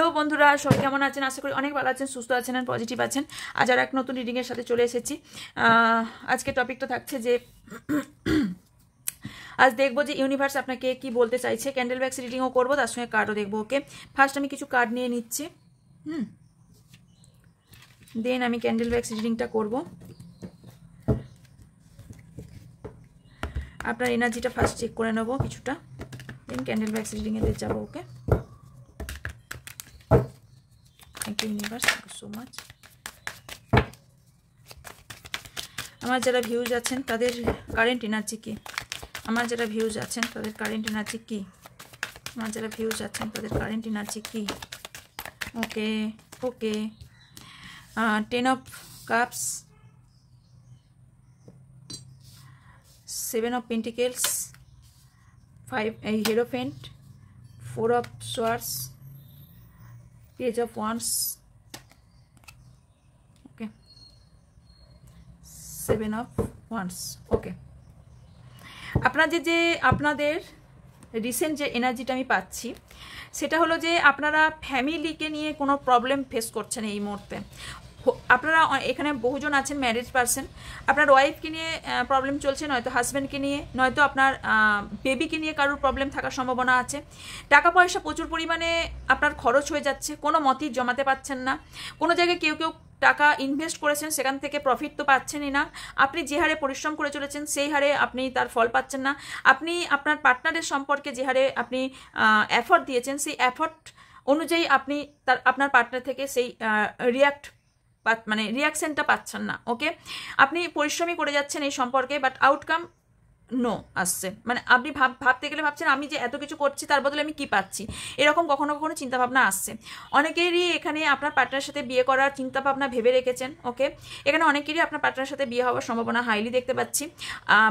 Hello বন্ধুরা, সবাই কেমন আছেন? আশা করি অনেক ভালো আছেন, সুস্থ আছেন আর পজিটিভ আছেন। আজ আর এক নতুন রিডিংয়ের সাথে চলে এসেছি। আজকে টপিকটা থাকছে যে আজ দেখবো যে ইউনিভার্স আপনাকে কি বলতে চাইছে। ক্যান্ডেল ব্যাক্স রিডিংও করবো, তার সঙ্গে কার্ডও দেখবো। ওকে, ফার্স্ট আমি কিছু কার্ড নিয়ে নিচ্ছি, দেন আমি ক্যান্ডেল ব্যাক্স রিডিংটা করবো। আপনার এনার্জিটা ফার্স্ট চেক করে নেবো কিছুটা, দেন ক্যান্ডেল ব্যাক্স রিডিংয়ে যাবো। Okay, thank you universe, thank you so much. আমার যারা ভিউজ আছেন তাদের কারেন্ট এনার্জি কি? আমার যারা ভিউজ আছেন তাদের কারেন্ট এনার্জি কি? আমার যারা ভিউজ আছেন তাদের কারেন্ট এনার্জি কি? Okay okay, 10 of cups, 7 of pentacles, 5 hierophant, 4 of swords, page of wands, okay, 7 of wands. Okay, আপনাদের রিসেন্ট যে এনার্জিটা আমি পাচ্ছি সেটা হলো যে আপনারা ফ্যামিলিকে নিয়ে কোনো প্রবলেম ফেস করছেন এই মুহূর্তে। আপনারা এখানে বহুজন আছেন ম্যারেজ পারসন, আপনার ওয়াইফকে নিয়ে প্রবলেম চলছে, নয়তো হাজব্যান্ডকে নিয়ে, নয়তো আপনার বেবিকে নিয়ে কারোর প্রবলেম থাকার সম্ভাবনা আছে। টাকা পয়সা প্রচুর পরিমাণে আপনার খরচ হয়ে যাচ্ছে, কোনো মতেই জমাতে পারছেন না। কোনো জায়গায় কেউ টাকা ইনভেস্ট করেছেন, সেখান থেকে প্রফিট তো পাচ্ছেনই না। আপনি যে হারে পরিশ্রম করে চলেছেন সেই হারে আপনি তার ফল পাচ্ছেন না। আপনি আপনার পার্টনারের সম্পর্কে যে হারে আপনি এফর্ট দিয়েছেন, সেই এফর্ট অনুযায়ী আপনি আপনার পার্টনার থেকে সেই রিয়াকশনটা পাচ্ছেন না। ওকে, আপনি পরিশ্রমই করে যাচ্ছেন এই সম্পর্কে, বাট আউটকাম নো আসছে। মানে আপনি ভাবতে গেলে ভাবছেন আমি যে এত কিছু করছি তার বদলে আমি কি পাচ্ছি, এরকম কখনো কখনো চিন্তাভাবনা আসছে। অনেকেরই এখানে আপনার পার্টনারের সাথে বিয়ে করার চিন্তাভাবনা ভেবে রেখেছেন। ওকে, এখানে অনেকেরই আপনার পার্টনারের সাথে বিয়ে হওয়ার সম্ভাবনা হাইলি দেখতে পাচ্ছি,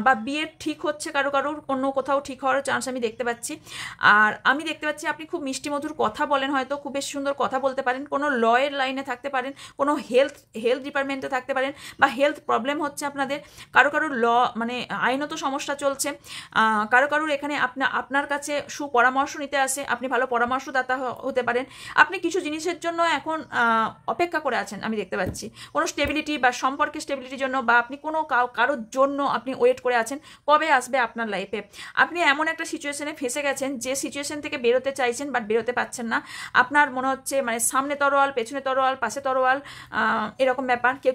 বা বিয়ে ঠিক হচ্ছে কারোর অন্য কোথাও ঠিক হওয়ার চান্স আমি দেখতে পাচ্ছি। আর আমি দেখতে পাচ্ছি আপনি খুব মিষ্টি মধুর কথা বলেন, হয়তো খুব বেশ সুন্দর কথা বলতে পারেন, কোনো লয়ের লাইনে থাকতে পারেন, কোনো হেলথ ডিপার্টমেন্টে থাকতে পারেন, বা হেলথ প্রবলেম হচ্ছে আপনাদের, কারোর ল মানে আইনত সমস্যা চলছে, কারোর এখানে আপনার কাছে সুপরামর্শ নিতে আসে, আপনি ভালো পরামর্শদাতা হতে পারেন। আপনি কিছু জিনিসের জন্য এখন অপেক্ষা করে আছেন আমি দেখতে পাচ্ছি, কোনো স্টেবিলিটি বা সম্পর্কের স্টেবিলিটির জন্য, বা আপনি কোনো কারোর জন্য আপনি ওয়েট করে আছেন কবে আসবে আপনার লাইফে। আপনি এমন একটা সিচুয়েশনে ফেসে গেছেন যে সিচুয়েশন থেকে বেরোতে চাইছেন বাট বেরোতে পারছেন না। আপনার মনে হচ্ছে মানে সামনে তরোয়াল, পেছনে তরোয়াল, পাশে তরোয়াল, এরকম ব্যাপার। কেউ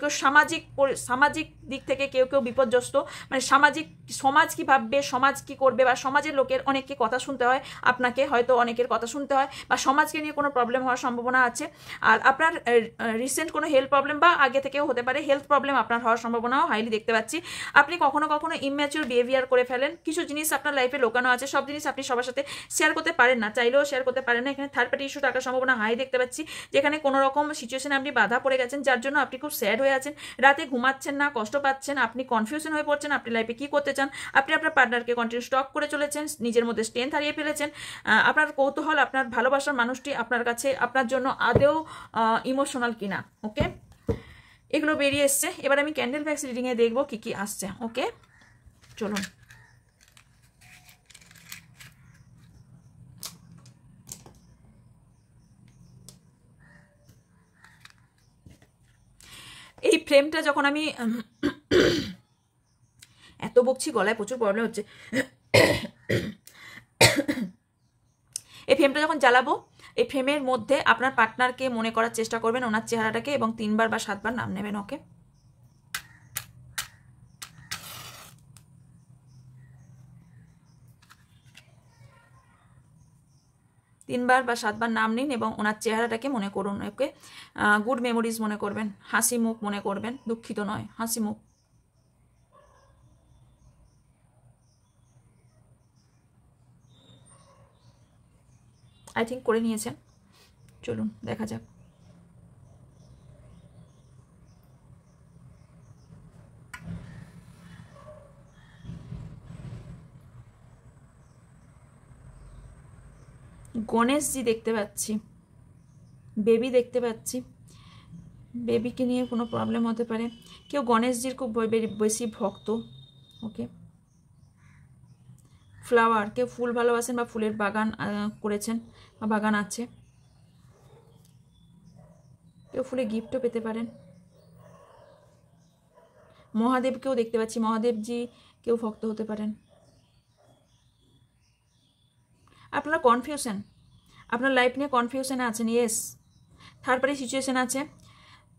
সামাজিক দিক থেকে কেউ বিপর্যস্ত, মানে সমাজ কি ভাববে, সমাজ কি করবে, বা সমাজের লোকের অনেককে কথা শুনতে হয়, আপনাকে হয়তো অনেকের কথা শুনতে হয়, বা সমাজকে নিয়ে কোনো প্রবলেম হওয়ার সম্ভাবনা আছে। আর আপনার রিসেন্ট কোনো হেলথ প্রবলেম বা আগে থেকেও হতে পারে হেলথ প্রবলেম আপনার হওয়ার সম্ভাবনাও হাইলি দেখতে পাচ্ছি। আপনি কখনো কখনো ইম্যাচিউর বিহেভিয়ার করে ফেলেন, কিছু জিনিস আপনার লাইফে লোকানো আছে, সব জিনিস আপনি সবার সাথে শেয়ার করতে পারেন না, চাইলেও শেয়ার করতে পারেন না। এখানে থার্ড পার্টি ইস্যু থাকার সম্ভাবনা হাই দেখতে পাচ্ছি, যেখানে কোনো রকম সিচুয়েশনে আপনি বাধা পড়ে গেছেন, যার জন্য আপনি খুব স্যাড হয়ে আছেন, রাতে ঘুমাচ্ছেন না, কষ্ট পাচ্ছেন, আপনি কনফিউশন হয়ে পড়ছেন আপনি লাইফে কী করতে চান। আপনি আপনার পার্টনারকে কন্টিনিউ স্টক করে চলেছেন, নিজের মধ্যে স্ট্রেংথ হারিয়ে ফেলেছেন। আপনার কৌতূহল, আপনার ভালোবাসার মানুষটি আপনার কাছে আপনার জন্য আদৌ ইমোশনাল কিনা। ওকে, এগুলো বেরিয়ে এসছে। এবার আমি ক্যান্ডেল ব্যাক্স রিডিংয়ে দেখবো কি কি আসছে। ওকে, চলুন। এই ফ্রেমটা যখন আমি এত বকছি, গলায় প্রচুর প্রবলেম হচ্ছে, এই ফ্রেমটা যখন জ্বালাবো, এই ফ্রেমের মধ্যে আপনার পার্টনারকে মনে করার চেষ্টা করবেন, ওনার চেহারাটাকে, এবং 3 বার বা 7 বার নাম নেবেন। ওকে, 3 বার বা 7 বার নাম নিন এবং ওনার চেহারাটাকে মনে করুন। ওকে, গুড মেমোরিজ মনে করবেন, হাসি মুখ মনে করবেন, দুঃখিত নয়, হাসি মুখ। আই থিঙ্ক করে নিয়েছেন, চলুন দেখা যাক। গণেশজি দেখতে পাচ্ছি, বেবি দেখতে পাচ্ছি, বেবিকে নিয়ে কোনো প্রবলেম হতে পারে, কেউ গণেশজির খুব বেশি ভক্ত। ওকে, ফ্লাওয়ার, কেউ ফুল ভালোবাসেন বা ফুলের বাগান করেছেন বা বাগান আছে। কেউ ফুলে গিফটও পেতে পারেন। মহাদেবকেও দেখতে পাচ্ছি, মহাদেবজি কেউ ভক্ত হতে পারেন। আপনারা কনফিউশন, আপনার লাইফ নিয়ে কনফিউশনে আছেন। ইয়েস, থার্ড পার্টি সিচুয়েশন আছে,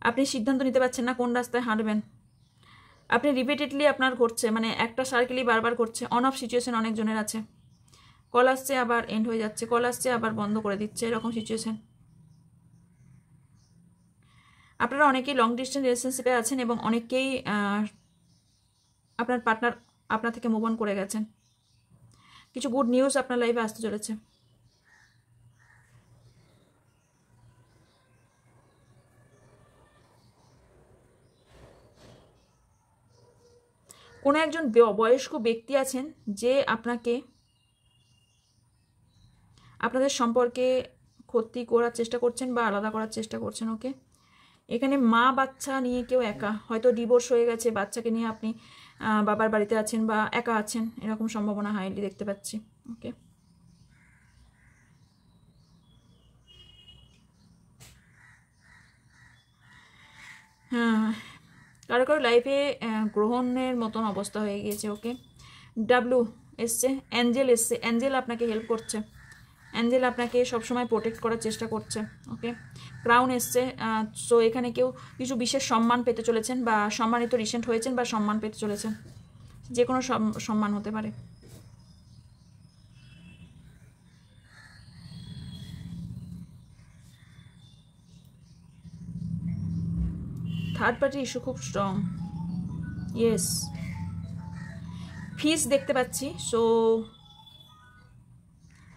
আপনি সিদ্ধান্ত নিতে পারছেন না কোন রাস্তায় হাঁটবেন। আপনি রিপিটেডলি আপনার ঘটছে, মানে একটা সার্কেলই বারবার ঘটছে। অন অফ সিচুয়েশন অনেকজনের আছে, কল আসছে আবার এন্ড হয়ে যাচ্ছে, কল আসছে আবার বন্ধ করে দিচ্ছে, এরকম সিচুয়েশন। আপনারা অনেকেই লং ডিস্টেন্স রিলেশনশিপে আছেন এবং অনেকেই আপনার পার্টনার আপনার থেকে মুভ অন করে গেছেন। কিছু গুড নিউজ আপনার লাইফে আসতে চলেছে। কোনো একজন বয়স্ক ব্যক্তি আছেন যে আপনাদের সম্পর্কে ক্ষতি করার চেষ্টা করছেন বা আলাদা করার চেষ্টা করছেন। ওকে, এখানে মা বাচ্চা নিয়ে কেউ একা, হয়তো ডিভোর্স হয়ে গেছে, বাচ্চাকে নিয়ে আপনি বাবার বাড়িতে আছেন বা একা আছেন, এরকম সম্ভাবনা হাইলি দেখতে পাচ্ছি। ওকে, হ্যাঁ, কারো কারো লাইফে গ্রহণের মতন অবস্থা হয়ে গিয়েছে। ওকে, ডাব্লু এসছে, অ্যাঞ্জেল এসছে, অ্যাঞ্জেল আপনাকে হেল্প করছে, অ্যাঞ্জেল আপনাকে সবসময় প্রোটেক্ট করার চেষ্টা করছে। ওকে, ক্রাউন এসছে, সো এখানে কেউ কিছু বিশেষ সম্মান পেতে চলেছেন বা সম্মানিত রিসেন্ট হয়েছেন বা সম্মান পেতে চলেছেন, যে কোনো সম্মান হতে পারে। থার্ড পার্টি ইস্যু খুব স্ট্রং। ইয়েস, ফিস দেখতে পাচ্ছি। সো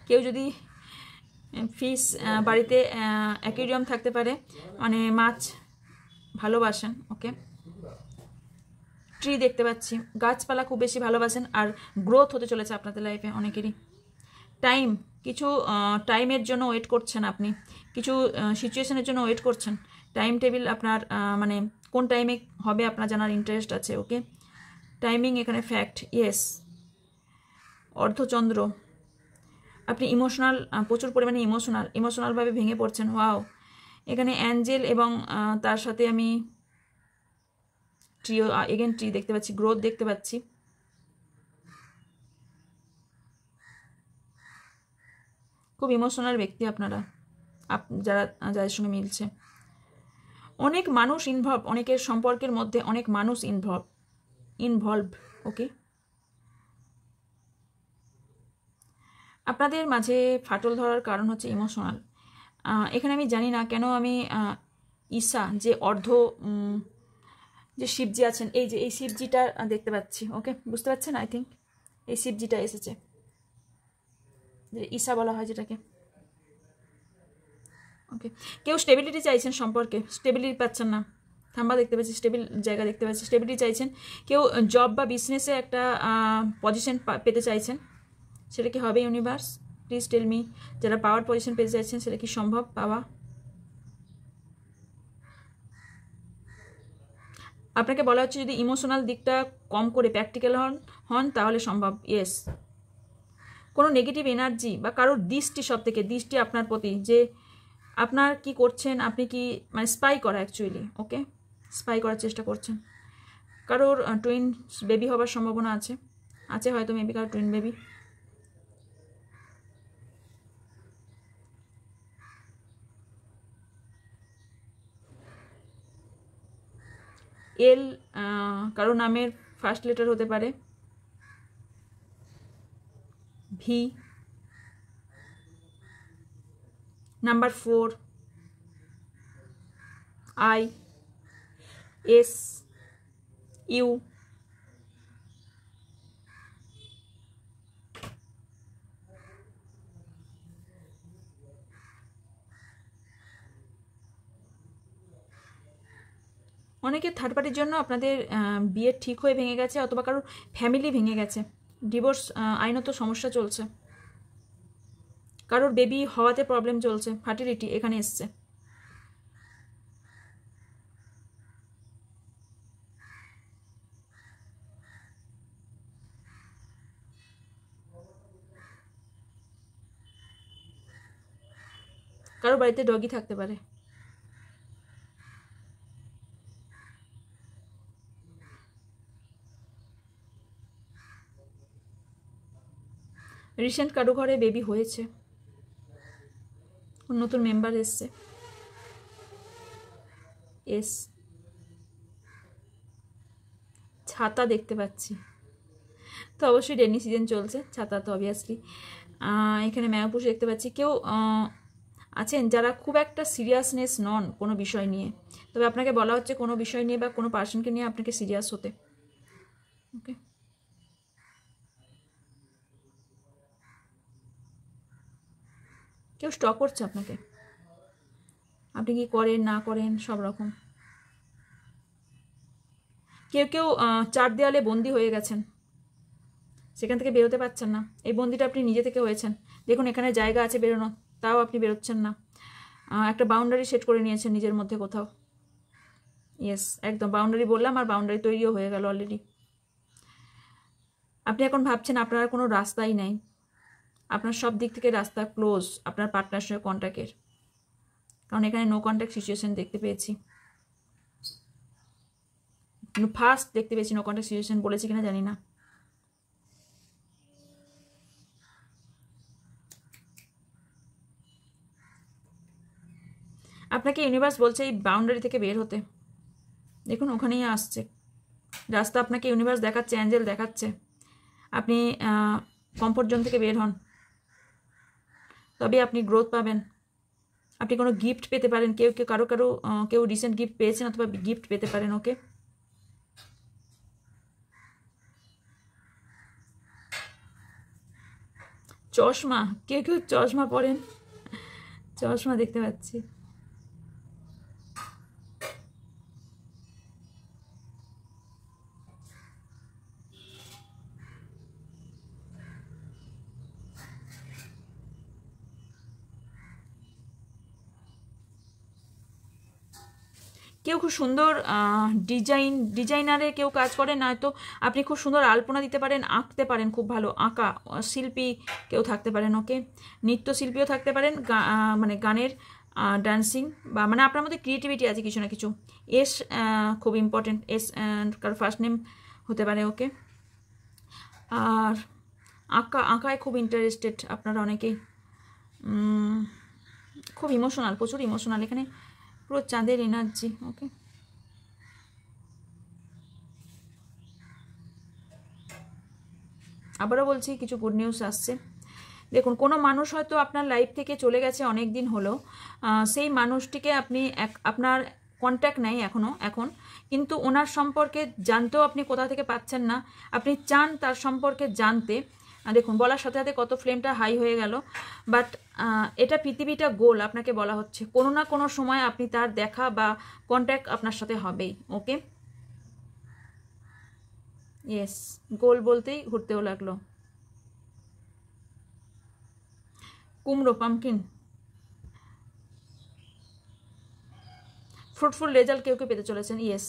কেউ যদি ফিস বাড়িতে অ্যাকুয়ারিয়াম থাকতে পারে, মানে মাছ ভালোবাসেন। ওকে, ট্রি দেখতে পাচ্ছি, গাছপালা খুব বেশি ভালোবাসেন আর গ্রোথ হতে চলেছে আপনাদের লাইফে অনেকেরই। টাইম, কিছু টাইমের জন্য ওয়েট করছেন আপনি, কিছু সিচুয়েশনের জন্য ওয়েট করছেন। টাইম টেবিল আপনার মানে কোন টাইমে হবে আপনার জানার ইন্টারেস্ট আছে। ওকে, টাইমিং এখানে ফ্যাক্ট। ইয়েস, অর্ধচন্দ্র, আপনি ইমোশনাল, প্রচুর পরিমাণে ইমোশনালভাবে ভেঙে পড়ছেন। ওয়াও, এখানে অ্যাঞ্জেল এবং তার সাথে আমি ট্রিও, এগেন ট্রি দেখতে পাচ্ছি, গ্রোথ দেখতে পাচ্ছি। খুব ইমোশনাল ব্যক্তি আপনারা, যাদের সঙ্গে মিলছে। অনেক মানুষ ইনভলভ, অনেকের সম্পর্কের মধ্যে অনেক মানুষ ইনভলভ। ওকে, আপনাদের মাঝে ফাটল ধরার কারণ হচ্ছে ইমোশনাল। এখানে আমি জানি না কেন আমি ঈশা যে যে শিবজি আছেন, এই যে এই শিবজিটা দেখতে পাচ্ছি। ওকে, বুঝতে পারছেন? আই থিঙ্ক এই শিবজিটা এসেছে, যে ঈশা বলা হয় যেটাকে। ওকে, কেউ স্টেবিলিটি চাইছেন সম্পর্কে, স্টেবিলিটি পাচ্ছেন না, থাম্বা দেখতে পাচ্ছি, স্টেবিল জায়গা দেখতে পাচ্ছি, স্টেবিলিটি চাইছেন। কেউ জব বা বিজনেসে একটা পজিশন পেতে চাইছেন, সেটা কি হবে ইউনিভার্স? Please tell me. যারা পাওয়ার পজিশন পেতে চাইছেন সেটা কি সম্ভব পাওয়া? আপনাকে বলা হচ্ছে যদি ইমোশনাল দিকটা কম করে প্র্যাকটিক্যাল হন তাহলে সম্ভব। ইয়েস, কোনো নেগেটিভ এনার্জি বা কারোর দৃষ্টি, সব থেকে দৃষ্টি আপনার প্রতি, যে আপনার কি করছেন, আপনি কি মানে স্পাই করা অ্যাকচুয়ালি। ওকে, স্পাই করার চেষ্টা করছেন। কারোর টুইন বেবি হবার সম্ভাবনা আছে হয়তো, মেবি কারোর টুইন বেবি। এল কারো নামের ফার্স্ট লেটার হতে পারে, V, number 4, I, S, U. অনেকের থার্ড পার্টির জন্য আপনাদের বিয়ে ঠিক হয়ে ভেঙে গেছে, অথবা কারোর ফ্যামিলি ভেঙে গেছে, ডিভোর্স আইনত সমস্যা চলছে, কারোর বেবি হওয়াতে প্রবলেম চলছে, ফার্টিলিটি এখানে এসছে। কারোর বাড়িতে ডগি থাকতে পারে। রিসেন্ট কারো ঘরে বেবি হয়েছে, নতুন মেম্বার এসছে। এস ছাতা দেখতে পাচ্ছি, তো অবশ্যই রেনি সিজন চলছে, ছাতা তো অবভিয়াসলি। এখানে ম্যাপুষ দেখতে পাচ্ছি। কেউ আছেন যারা খুব একটা সিরিয়াসনেস নন কোনো বিষয় নিয়ে, তবে আপনাকে বলা হচ্ছে কোনো বিষয় নিয়ে বা কোনো পার্সনকে নিয়ে আপনাকে সিরিয়াস হতে। ওকে, কেউ স্টক করছে আপনাকে, আপনি কি করেন না করেন সব রকম। কেউ কেউ চার দেয়ালে বন্দি হয়ে গেছেন, সেখান থেকে বেরোতে পারছেন না। এই বন্দিটা আপনি নিজে থেকে হয়েছেন। দেখুন এখানে জায়গা আছে বেরোনো, তাও আপনি বেরোচ্ছেন না। একটা বাউন্ডারি সেট করে নিয়েছেন নিজের মধ্যে কোথাও। ইয়েস, একদম বাউন্ডারি বললাম, আর বাউন্ডারি তৈরিও হয়ে গেল অলরেডি। আপনি এখন ভাবছেন আপনার আর কোনো রাস্তাই নাই, আপনার সব দিক থেকে রাস্তা ক্লোজ আপনার পার্টনার সঙ্গে কন্ট্যাক্টের, কারণ এখানে নো কন্ট্যাক্ট সিচুয়েশন দেখতে পেয়েছি। ফার্স্ট দেখতে পেয়েছি নো কন্ট্যাক্ট সিচুয়েশন, বলেছি কিনা জানি না। আপনাকে ইউনিভার্স বলছে এই বাউন্ডারি থেকে বের হতে। দেখুন ওখানেই আসছে রাস্তা, আপনাকে ইউনিভার্স দেখাচ্ছে, অ্যাঞ্জেল দেখাচ্ছে। আপনি কমফোর্ট জোন থেকে বের হন, তবে আপনি গ্রোথ পাবেন। আপনি কোনো গিফট পেতে পারেন, কেউ কেউ রিসেন্ট গিফট পেয়েছেন অথবা গিফট পেতে পারেন। ওকে, চশমা, কেউ চশমা পরেন, চশমা দেখতে পাচ্ছি। কেউ খুব সুন্দর ডিজাইনারে কেউ কাজ করেন, নয়তো আপনি খুব সুন্দর আলপনা দিতে পারেন, আঁকতে পারেন, খুব ভালো আঁকা শিল্পী কেউ থাকতে পারেন। ওকে, নৃত্যশিল্পীও থাকতে পারেন, মানে গানের ডান্সিং, বা মানে আপনার মধ্যে ক্রিয়েটিভিটি আছে কিছু না কিছু। এস খুব ইম্পর্টেন্ট, এস কারো ফার্স্ট নেম হতে পারে। ওকে, আর আঁকায় খুব ইন্টারেস্টেড আপনারা অনেকেই, খুব ইমোশনাল, প্রচুর ইমোশনাল, এখানে পুরো চাঁদের এনার্জি। ওকে, আবারও বলছি কিছু গুড নিউজ আসছে। দেখুন কোনো মানুষ হয়তো আপনার লাইফ থেকে চলে গেছে অনেক দিন হলো, সেই মানুষটিকে আপনি আপনার কন্ট্যাক্ট নেই এখন, কিন্তু ওনার সম্পর্কে জানতেও আপনি কোথা থেকে পাচ্ছেন না, আপনি চান তার সম্পর্কে জানতে। দেখুন বলার সাথে সাথে কত ফ্লেমটা হাই হয়ে গেল, বাট এটা পৃথিবীটা গোল, আপনাকে বলা হচ্ছে কোনো না কোনো সময় আপনি তার দেখা বা কন্ট্যাক্ট আপনার সাথে হবেই। ওকে, ইয়েস, গোল বলতেই ঘুরতেও লাগলো। কুমড়ো, পামকিন, ফ্রুটফুল রেজাল্ট কেউ পেতে চলেছেন। ইয়েস,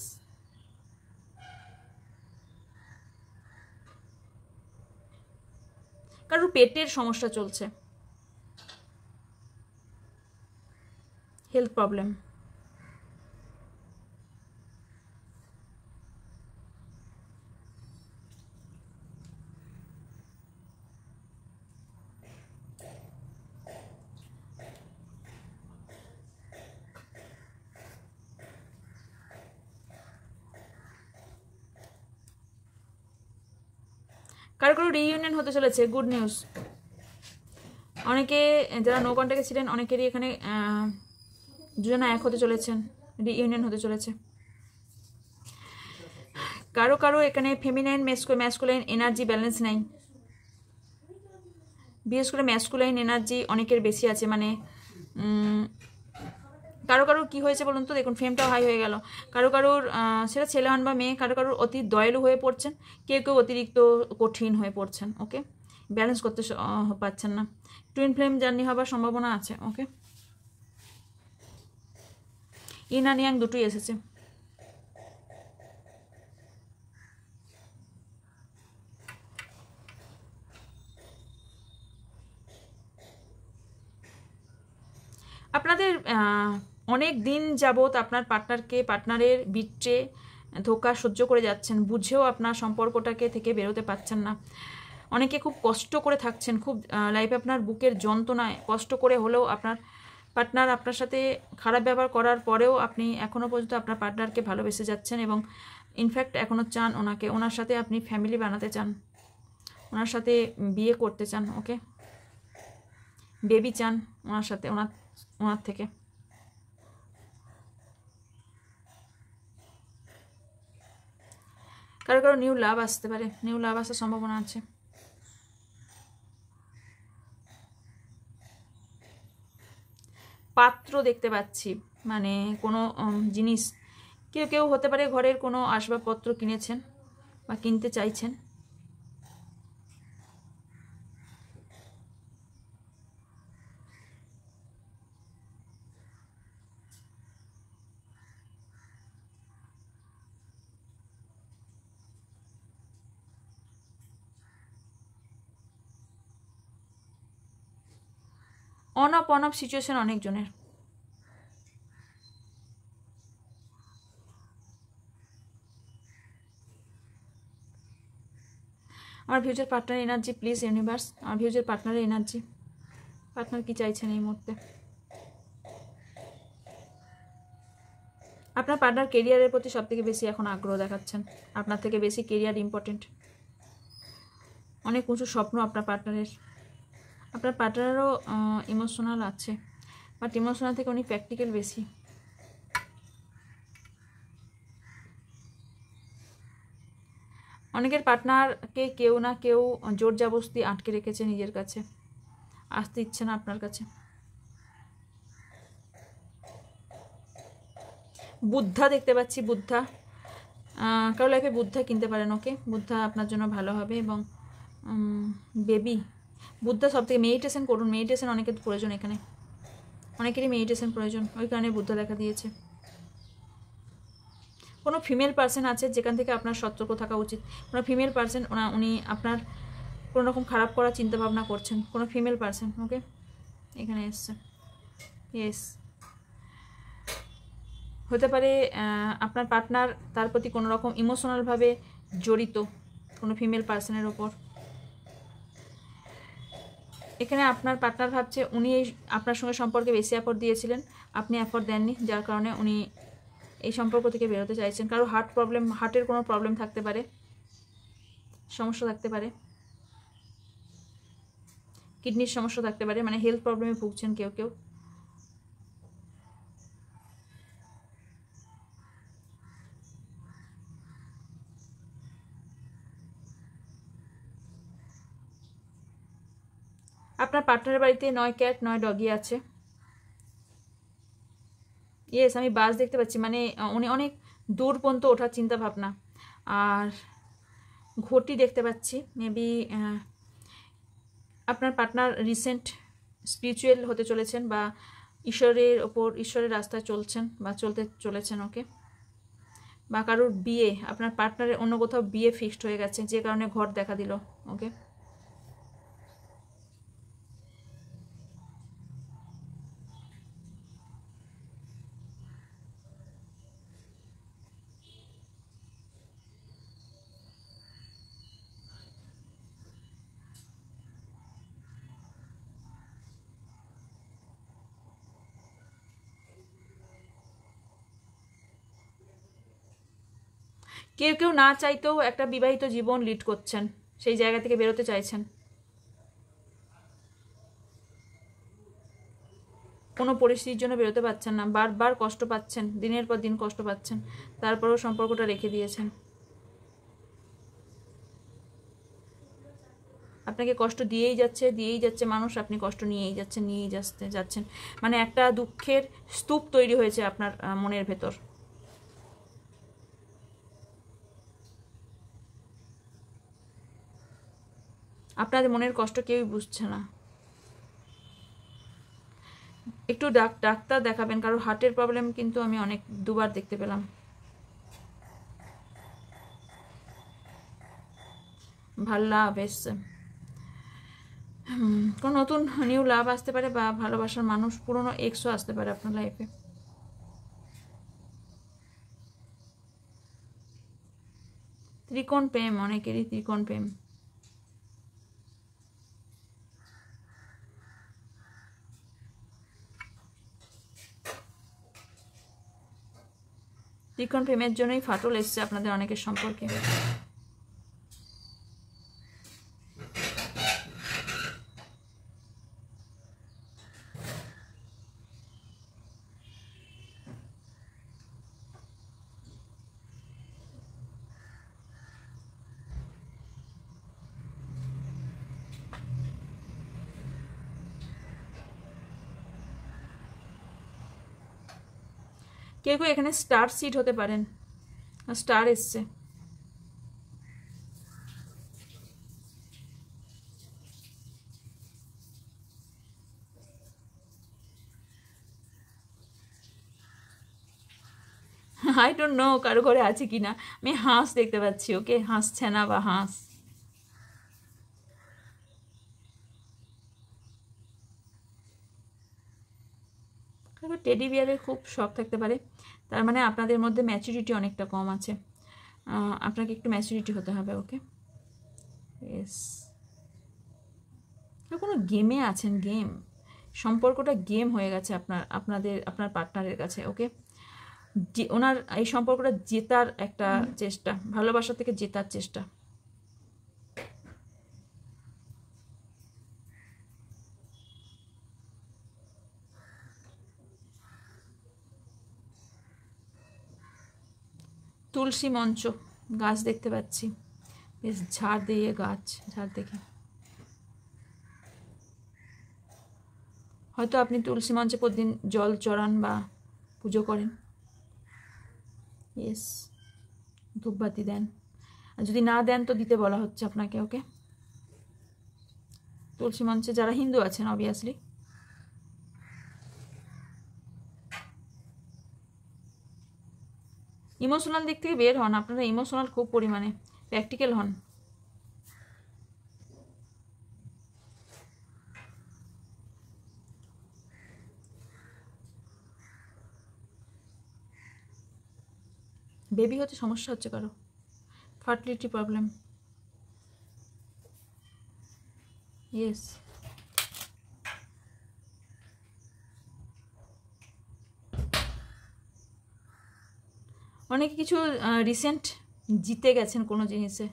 কারোর পেটের সমস্যা চলছে, হেলথ প্রবলেম। কারো রিইউনিয়ন হতে চলেছে, গুড নিউজ। অনেকে যারা নো কন্ট্যাক্টে ছিলেন অনেকেরই এখানে দুজনে এক হতে চলেছেন, রিইউনিয়ন হতে চলেছে। কারো এখানে ফেমিনাইন ম্যাসকুলাইন এনার্জি ব্যালেন্স নাই, বিশেষ করে ম্যাসকুলাইন এনার্জি অনেকের বেশি আছে। মানে কারো কি হয়েছে বলুন তো, দেখুন ফ্লেমটাও হাই হয়ে গেল। কারোর সেটা ছেলে হন বা মেয়ে, কারোর অতি দয়ালু হয়ে পড়ছেন, কেউ অতিরিক্ত কঠিন হয়ে পড়ছেন। ওকে, ব্যালেন্স করতে পারছেন না, টুইন ফ্লেম জার্নি হবার সম্ভাবনা আছে। ওকে, ইন আর ইয়াং দুটোই এসেছে। আপনাদের অনেক দিন যাবত আপনার পার্টনারের বিট্রে ধোঁকা সহ্য করে যাচ্ছেন, বুঝেও আপনার সম্পর্কটাকে থেকে বেরোতে পারছেন না। অনেকে খুব কষ্ট করে থাকছেন, খুব লাইফে আপনার বুকের যন্ত্রণায় কষ্ট করে হলেও আপনার পার্টনার আপনার সাথে খারাপ ব্যবহার করার পরেও আপনি এখনও পর্যন্ত আপনার পার্টনারকে ভালোবেসে যাচ্ছেন এবং ইনফ্যাক্ট এখনও চান ওনাকে, ওনার সাথে আপনি ফ্যামিলি বানাতে চান, ওনার সাথে বিয়ে করতে চান, ওকে, বেবি চান ওনার সাথে, ওনার থেকে। কারো কারো নিউ লাভ আসতে পারে, নিউ লাভ আসার সম্ভাবনা আছে। পাত্র দেখতে পাচ্ছি, মানে কোনো জিনিস, কেউ কেউ হতে পারে ঘরের কোনো আসবাবপত্র কিনেছেন বা কিনতে চাইছেন। অন অফ সিচুয়েশন অনেকজনের। আমার future partner energy please universe, আমার ফিউচার পার্টনারের এনার্জি, পার্টনার কি চাইছেন এই মুহূর্তে। আপনার পার্টনার কেরিয়ারের প্রতি সব থেকে বেশি এখন আগ্রহ দেখাচ্ছেন, আপনার থেকে বেশি কেরিয়ার ইম্পর্টেন্ট। অনেক উঁচু স্বপ্ন আপনার পার্টনারের। আপনার পার্টনারও ইমোশনাল আছে, বাট ইমোশনাল থেকে উনি প্র্যাকটিক্যাল বেশি। অনেকের পার্টনারকে কেউ না কেউ জোর জবরদস্তি আটকে রেখেছে নিজের কাছে, আসতে ইচ্ছে না আপনার কাছে। বুদ্ধা দেখতে পাচ্ছি, বুদ্ধা, কারো লাইফে বুদ্ধা কিনতে পারেন, ওকে, বুদ্ধা আপনার জন্য ভালো হবে। এবং বেবি, বুদ্ধা সব থেকে, মেডিটেশন করুন, মেডিটেশন অনেকের প্রয়োজন, এখানে অনেকেরই মেডিটেশন প্রয়োজন, ওই কারণে বুদ্ধা দেখা দিয়েছে। কোনো ফিমেল পার্সন আছে যেখান থেকে আপনার সতর্ক থাকা উচিত, কোনো ফিমেল পার্সন, উনি আপনার কোনো রকম খারাপ করার চিন্তাভাবনা করছেন, কোনো ফিমেল পার্সন, ওকে, এখানে এসছে। ইয়েস, হতে পারে আপনার পার্টনার তার প্রতি কোনো রকম ইমোশনালভাবে জড়িত কোনো ফিমেল পার্সনের ওপর। এখানে আপনার পার্টনার ভাবছে উনি আপনার সঙ্গে সম্পর্কে বেশি এফোর্ট দিয়েছিলেন, আপনি এফোর্ট দেননি, যার কারণে উনি এই সম্পর্ক থেকে বেরোতে চাইছেন। কারো হার্টের কোনো প্রবলেম থাকতে পারে, সমস্যা থাকতে পারে, কিডনির সমস্যা থাকতে পারে, মানে হেলথ প্রবলেমে ভুগছেন কেউ কেউ। আপনার পার্টনারের বাড়িতে 9 ক্যাট 9 ডগি আছে। ইয়েস, আমি বাস দেখতে পাচ্ছি, মানে উনি অনেক দূর পর্যন্ত ওঠার চিন্তা ভাবনা। আর ঘটি দেখতে পাচ্ছি, মেবি আপনার পার্টনার রিসেন্ট স্পিরিচুয়াল হতে চলেছেন বা ঈশ্বরের রাস্তায় চলছেন বা চলতে চলেছেন, ওকে। বা কারোর বিয়ে, আপনার পার্টনারের অন্য কোথাও বিয়ে ফিক্সড হয়ে গেছে, যে কারণে ঘর দেখা দিল, ওকে। কেউ কেউ না চাইতেও একটা বিবাহিত জীবন লিড করছেন, সেই জায়গা থেকে বেরোতে চাইছেন, কোনো পরিস্থিতির জন্য বেরোতে পারছেন না, বারবার কষ্ট পাচ্ছেন, দিনের পর দিন কষ্ট পাচ্ছেন, তারপরেও সম্পর্কটা রেখে দিয়েছেন। আপনাকে কষ্ট দিয়েই যাচ্ছে মানুষ, আপনি কষ্ট নিয়েই যাচ্ছেন, মানে একটা দুঃখের স্তূপ তৈরি হয়েছে আপনার মনের ভেতর। আপনাদের মনের কষ্ট কেউই বুঝছে না। একটু ডাক্তার দেখাবেন, কারণ হার্টের প্রবলেম কিন্তু আমি অনেক দুবার দেখতে পেলাম। ভাল লাভ এসছে, কোনো নতুন নিউ লাভ আসতে পারে বা ভালোবাসার মানুষ, পুরনো এক্সও আসতে পারে আপনার লাইফে। ত্রিকোণ প্রেম, অনেকেরই ত্রিকোণ প্রেম। রিকনফার্মের জন্যই ফাটল এসছে আপনাদের অনেকের সম্পর্কে। কেউ কেউ এখানে স্টার সিট হতে পারেন, স্টার এসছে। আই ডোন্ট নো কারো ঘরে আছে কিনা। আমি হাঁস দেখতে পাচ্ছি, ওকে, হাঁস ছানা বা হাঁস। টেডি বিয়ারের খুব শখ থাকতে পারে, তার মানে আপনাদের মধ্যে ম্যাচুরিটি অনেকটা কম আছে, আপনাকে একটু ম্যাচুরিটি হতে হবে, ওকে। ইয়েস, কোনো গেমে আছেন, গেম, সম্পর্কটা গেম হয়ে গেছে আপনার পার্টনারের কাছে, ওকে। ওনার এই সম্পর্কটা জেতার একটা চেষ্টা, ভালোবাসা থেকে জেতার চেষ্টা। তুলসী মঞ্চ গাছ দেখতে পাচ্ছি, বেশ ঝাড় দিয়ে গাছ, ঝাড় দেখে হয়তো আপনি তুলসী মঞ্চে প্রতিদিন জল চড়ান বা পুজো করেন। ইয়েস, ধূপবাতি দেন, আর যদি না দেন তো দিতে বলা হচ্ছে আপনাকে, ওকে। তুলসী মঞ্চে যারা হিন্দু আছেন অবভিয়াসলি। ইমোশনাল দিক থেকে বের হন, আপনারা ইমোশনাল খুব পরিমাণে, প্র্যাকটিক্যাল হন। বেবি হতে সমস্যা হচ্ছে কারো, ফার্টিলিটি প্রবলেম। ইয়েস, অনেকে কিছু রিসেন্ট জিতে গেছেন কোনো জিনিসে,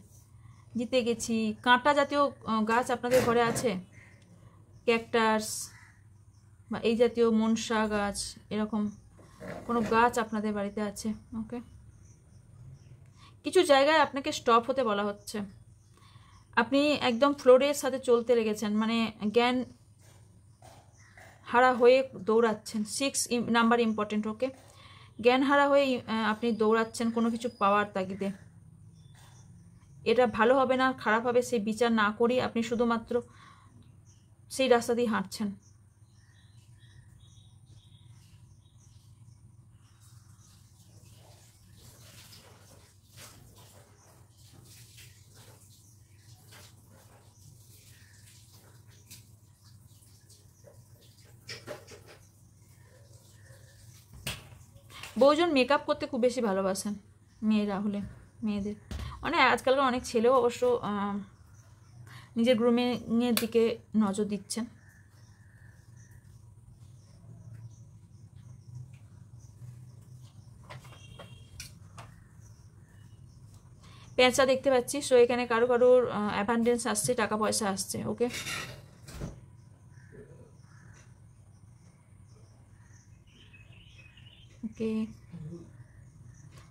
জিতে গেছি। কাঁটা জাতীয় গাছ আপনাদের ঘরে আছে, ক্যাকটাস বা এই জাতীয় মনসা গাছ, এরকম কোনো গাছ আপনাদের বাড়িতে আছে, ওকে। কিছু জায়গায় আপনাকে স্টপ হতে বলা হচ্ছে, আপনি একদম ফ্লোরের সাথে চলতে লেগেছেন, মানে জ্ঞান হারা হয়ে দৌড়াচ্ছেন। 6 নাম্বার ইম্পর্টেন্ট, ওকে। জ্ঞান হারা হয়ে আপনি দৌড়াচ্ছেন কোনো কিছু পাওয়ার তাগিদে। এটা ভালো হবে না খারাপ হবে সেই বিচার না করেই আপনি শুধুমাত্র সেই রাস্তা দিয়ে হাঁটছেন। বহুজন মেকআপ করতে খুব বেশি ভালোবাসেন, মেয়েরা হলে, মেয়েদের অনেক, আজকালকার অনেক ছেলেও অবশ্য নিজের গ্রুমিংয়ের দিকে নজর দিচ্ছেন। পেঁচা দেখতে পাচ্ছি, সো এখানে কারো কারোর অ্যাবান্ডেন্স আসছে, টাকা পয়সা আসছে, ওকে। ওকে,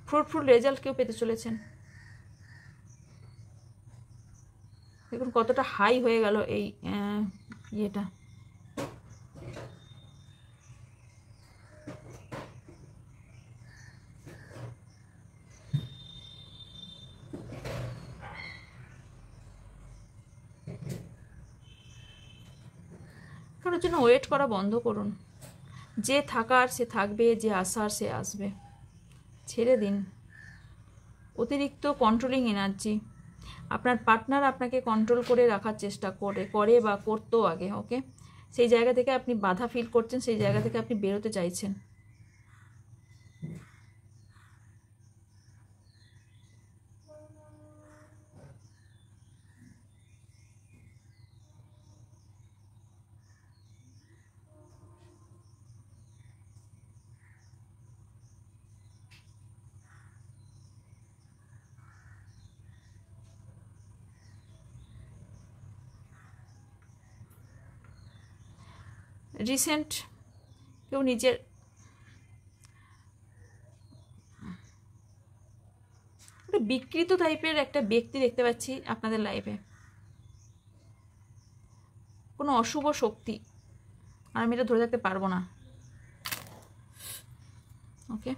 ফ্রুটফুল রেজাল্ট কেউ পেতে চলেছেন। দেখুন কতটা হাই হয়ে গেল এই ইয়েটা। কারোর জন্য ওয়েট করা বন্ধ করুন, যে থাকার সে থাকবে, যে আসার সে আসবে, ছেড়ে দিন অতিরিক্ত কন্ট্রোলিং এনার্জি। আপনার পার্টনার আপনাকে কন্ট্রোল করে রাখার চেষ্টা করে বা করতো আগে, ওকে। সেই জায়গা থেকে আপনি বাধা ফিল করছেন, সেই জায়গা থেকে আপনি বেরোতে চাইছেন। রিসেন্ট কেউ নিজের একটা বিকৃত টাইপের একটা ব্যক্তি দেখতে পাচ্ছি আপনাদের লাইফে, কোনো অশুভ শক্তি, আর আমি এটা ধরে থাকতে পারবো না। ওকে,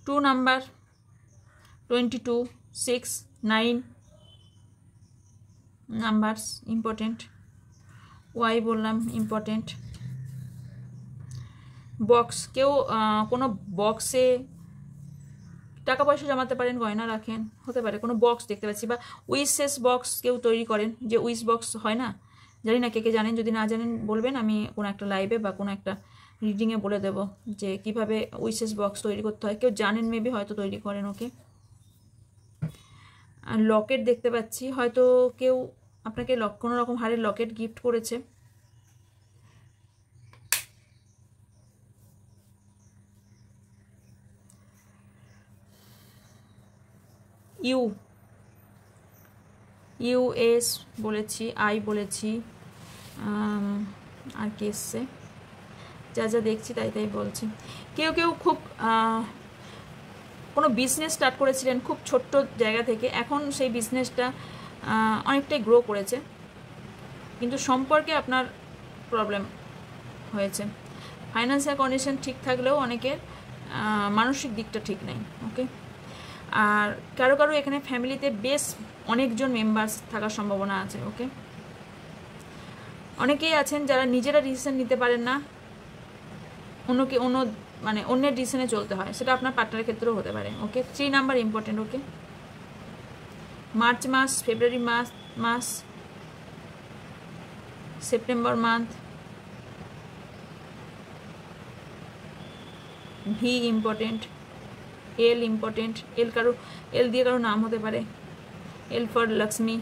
2 নাম্বার, 22, 6, 9 নাম্বারস ইম্পর্টেন্ট। ওয়াই বললাম ইম্পর্টেন্ট। বক্স, কেউ কোনো বক্সে টাকা পয়সা জমাতে পারেন, গয়না রাখেন, হতে পারে কোনো বক্স দেখতে পাচ্ছি, বা উইশেস বক্স কেউ তৈরি করেন, যে উইশ বক্স হয় না, জানি না কে কে জানেন, যদি না জানেন বলবেন, আমি কোনো একটা লাইভে বা কোনো একটা রিডিংয়ে বলে দেবো যে কিভাবে উইশেস বক্স তৈরি করতে হয়। কেউ জানেন, মেবি হয়তো তৈরি করেন। ওকে, আর লকেট দেখতে পাচ্ছি, হয়তো কেউ আপনাকে কোনো রকম হারের লকেট গিফট করেছে। ইউএস বলেছি, আই বলেছি, আর কি এসছে, যা যা দেখছি তাই তাই বলছি। কেউ কেউ খুব কোনো বিজনেস স্টার্ট করেছিলেন খুব ছোট্ট জায়গা থেকে, এখন সেই বিজনেসটা অনেকটাই গ্রো করেছে, কিন্তু সম্পর্কে আপনার প্রবলেম হয়েছে। ফাইন্যান্সিয়াল কন্ডিশন ঠিক থাকলেও অনেকের মানসিক দিকটা ঠিক নেই। ওকে, আর কারো কারো এখানে ফ্যামিলিতে বেশ অনেকজন মেম্বার্স থাকার সম্ভাবনা আছে। ওকে, অনেকেই আছেন যারা নিজেরা ডিসিশন নিতে পারেন না, অন্যের ডিসিশনে চলতে হয়, সেটা আপনার পার্টনারের ক্ষেত্রেও হতে পারে। ওকে, 3 নাম্বার ইম্পর্টেন্ট। ওকে, মার্চ মাস, ফেব্রুয়ারি মাস, সেপ্টেম্বর মান্থ, ভি ইম্পর্টেন্ট, এল ইম্পর্টেন্ট, এল দিয়ে কারো নাম হতে পারে, এল ফর লক্ষ্মী,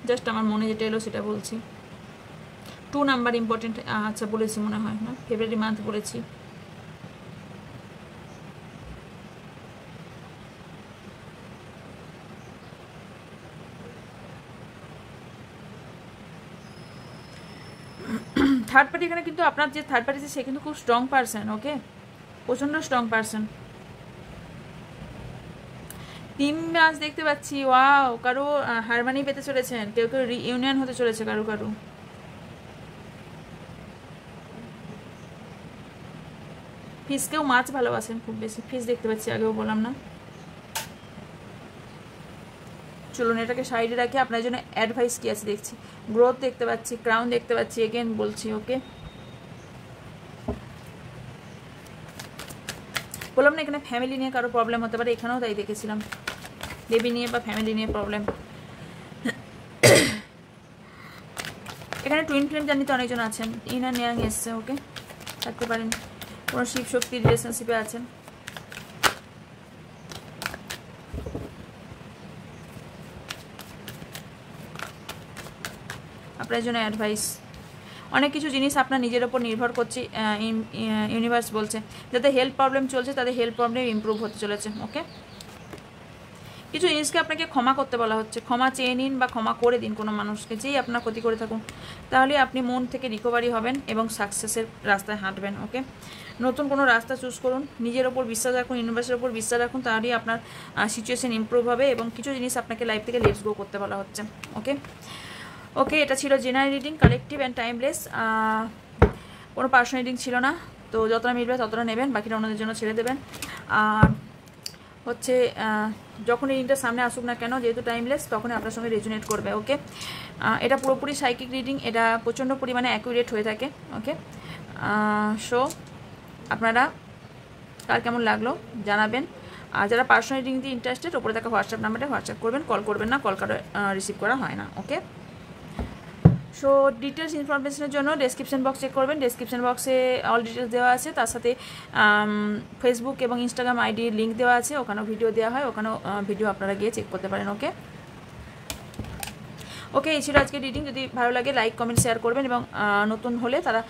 জাস্ট আমার মনে যেটা এলো সেটা বলছি। 2 নাম্বার ইম্পর্টেন্ট, আচ্ছা বলেছি মনে হয় না, ফেব্রুয়ারি মান্থ বলেছি। থার্ড পার্টি, এখানে কিন্তু আপনার যে থার্ড পার্টি সে কিন্তু খুব স্ট্রং পারসন। ওকে, প্রচণ্ড স্ট্রং পারসন। 3 মাস দেখতে পাচ্ছি। ওয়াও, কারো হারমানি পেতে চলেছেন, কেউ কেউ রিইউনিয়ন হতে চলেছে কারো কারো। ফিস, কেউ মাছ ভালোবাসেন খুব বেশি, ফিস দেখতে পাচ্ছি, আগেও বললাম না। চলুন এটাকে সাইডে রাখি, আপনার জন্য অ্যাডভাইস কি আছে দেখছি। গ্রোথ দেখতে পাচ্ছি, ক্রাউন দেখতে পাচ্ছি, এগেন বলছি। ওকে, বললাম না এখানে ফ্যামিলি নিয়ে কারো প্রবলেম হতে পারে, এখানেও তাই দেখেছিলাম, বেবি নিয়ে বা ফ্যামিলি নিয়ে প্রবলেম। এখানে টুইন ফ্লেম জানিতে অনেকজন আছেন, ইনার নিয়াং এসছে। ওকে, থাকতে পারেন, কোনো শিব শক্তি রিলেশনশিপে আছেন। আপনার জন্য অ্যাডভাইস, অনেক কিছু জিনিস আপনার নিজের ওপর নির্ভর করছে। ইউনিভার্স বলছে যাতে হেলথ প্রবলেম চলছে তাদের হেলথ প্রবলেম ইমপ্রুভ হতে চলেছে। ওকে, কিছু জিনিসকে আপনাকে ক্ষমা করতে বলা হচ্ছে, ক্ষমা চেয়ে নিন বা ক্ষমা করে দিন কোনো মানুষকে, যেই আপনার ক্ষতি করে থাকুন, তাহলে আপনি মন থেকে রিকভারি হবেন এবং সাকসেসের রাস্তায় হাঁটবেন। ওকে, নতুন কোনো রাস্তা চুজ করুন, নিজের ওপর বিশ্বাস রাখুন, ইউনিভার্সের ওপর বিশ্বাস রাখুন, তাহলেই আপনার সিচুয়েশন ইমপ্রুভ হবে এবং কিছু জিনিস আপনাকে লাইফ থেকে লেটস গো করতে বলা হচ্ছে। ওকে ওকে, এটা ছিল general reading, collective and timeless, কোনো পার্সোনাল রিডিং ছিল না। তো যতটা মিলবে ততটা নেবেন, বাকিটা অন্যদের জন্য ছেড়ে দেবেন। আর হচ্ছে যখন এই রিডিংটা সামনে আসুক না কেন, যেহেতু টাইমলেস, তখনই আপনার সঙ্গে রেজোনেট করবে। ওকে, এটা পুরোপুরি সাইকিক রিডিং, এটা প্রচণ্ড পরিমাণে অ্যাকুরেট হয়ে থাকে। ওকে, সো আপনারা কার কেমন লাগলো জানাবেন। আর যারা পার্সোনাল রিডিং দিয়ে ইন্টারেস্টেড, ওপরে থাকা হোয়াটসঅ্যাপ নাম্বারে হোয়াটসঅ্যাপ করবেন, কল করবেন না, কল রিসিভ করা হয় না। ওকে, সো ডিটেলস ইনফরমেশনের জন্য ডেসক্রিপশন বক্স চেক করবেন, ডেসক্রিপশন বক্সে অল ডিটেলস দেওয়া আছে, তার সাথে ফেসবুক এবং ইনস্টাগ্রাম আইডির লিঙ্ক দেওয়া আছে, ওখানেও ভিডিও দেওয়া হয়, ওখানেও ভিডিও আপনারা গিয়ে চেক করতে পারেন। ওকে ওকে, এই ছিল আজকে রিডিং। যদি ভালো লাগে লাইক কমেন্ট শেয়ার করবেন, এবং নতুন হলে তারা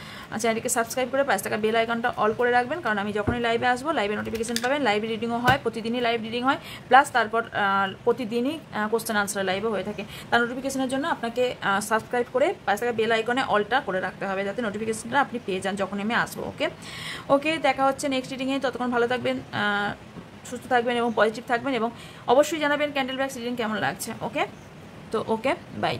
চ্যানেলটিকে সাবস্ক্রাইব করে পাশে থাকা বেল আইকনটা অল করে রাখবেন, কারণ আমি যখনই লাইভে আসবো লাইভে নোটিফিকেশন পাবেন। লাইভ রিডিংও হয়, প্রতিদিনই লাইভ রিডিং হয়, প্লাস তারপর প্রতিদিনই কোশ্চেন আনসার লাইভও হয়ে থাকে। তার নোটিফিকেশনের জন্য আপনাকে সাবস্ক্রাইব করে পাশে থাকা বেল আইকনে অলটা করে রাখতে হবে, যাতে নোটিফিকেশনটা আপনি পেয়ে যান যখন আমি আসবো। ওকে ওকে, দেখা হচ্ছে নেক্সট রিডিংয়ে। ততক্ষণ ভালো থাকবেন, সুস্থ থাকবেন এবং পজিটিভ থাকবেন, এবং অবশ্যই জানাবেন ক্যান্ডেল ব্যাগস রিডিং কেমন লাগছে। ওকে, তো ওকে, বাই।